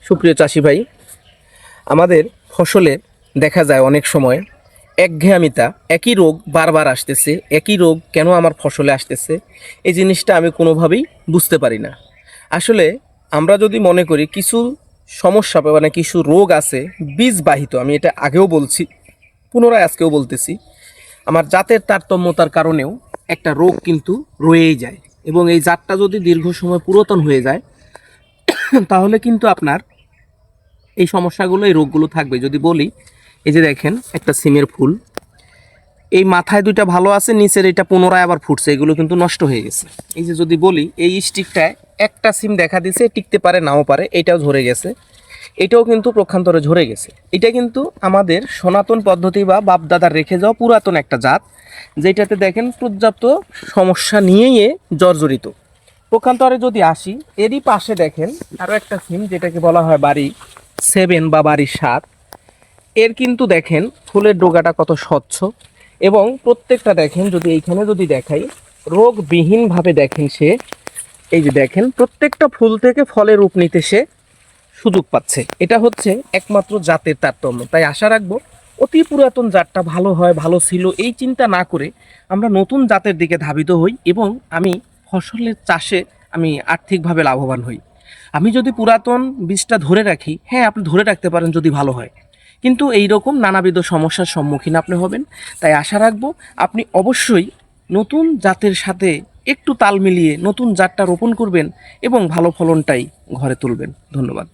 সুপ্রিয় চাষি ভাই, আমাদের ফসলে দেখা যায় অনেক সময় একঘেয়ামিতা, একই রোগ বারবার আসতেছে। একই রোগ কেন আমার ফসলে আসতেছে, এই জিনিসটা আমি কোনোভাবেই বুঝতে পারি না। আসলে আমরা যদি মনে করি কিছু সমস্যা মানে কিছু রোগ আছে বীজবাহিত, আমি এটা আগেও বলছি, পুনরায় আজকেও বলতেছি, আমার জাতের তারতম্যতার কারণেও একটা রোগ কিন্তু রয়েই যায়, এবং এই জাতটা যদি দীর্ঘ সময় পুরাতন হয়ে যায় তাহলে কিন্তু আপনার এই সমস্যাগুলো, এই রোগগুলো থাকবে। যদি বলি, এই যে দেখেন একটা সিমের ফুল, এই মাথায় দুইটা ভালো আছে, নিচের এটা পুনরায় আবার ফুটছে, এগুলো কিন্তু নষ্ট হয়ে গেছে। এই যে যদি বলি, এই স্টিকটায় একটা সিম দেখা দিছে, টিকতে পারে নাও পারে, এটাও ঝরে গেছে, এটাও কিন্তু প্রক্ষান্তরে ঝরে গেছে। এটা কিন্তু আমাদের সনাতন পদ্ধতি বা বাপদাদার রেখে যাওয়া পুরাতন একটা জাত, যেটাতে দেখেন পর্যাপ্ত সমস্যা নিয়েই জর্জরিত। পক্ষান্তরে যদি আসি, এরই পাশে দেখেন আরও একটা সিম, যেটাকে বলা হয় বাড়ি 7 বা বাড়ি 7। এর কিন্তু দেখেন ফুলের ডোগাটা কত স্বচ্ছ, এবং প্রত্যেকটা দেখেন, যদি এইখানে যদি দেখাই, রোগবিহীনভাবে দেখেন সে, এই যে দেখেন প্রত্যেকটা ফুল থেকে ফলে রূপ নিতে সে সুযোগ পাচ্ছে। এটা হচ্ছে একমাত্র জাতের তারতম্য। তাই আশা রাখবো অতি পুরাতন জাতটা ভালো হয়, ভালো ছিল, এই চিন্তা না করে আমরা নতুন জাতের দিকে ধাবিত হই, এবং আমি ফসলের চাষে আমি আর্থিকভাবে লাভবান হই। আমি যদি পুরাতন বীজটা ধরে রাখি, হ্যাঁ আপনি ধরে রাখতে পারেন যদি ভালো হয়, কিন্তু এই রকম নানাবিধ সমস্যার সম্মুখীন আপনি হবেন। তাই আশা রাখবো আপনি অবশ্যই নতুন জাতের সাথে একটু তাল মিলিয়ে নতুন জাতটা রোপণ করবেন এবং ভালো ফলনটাই ঘরে তুলবেন। ধন্যবাদ।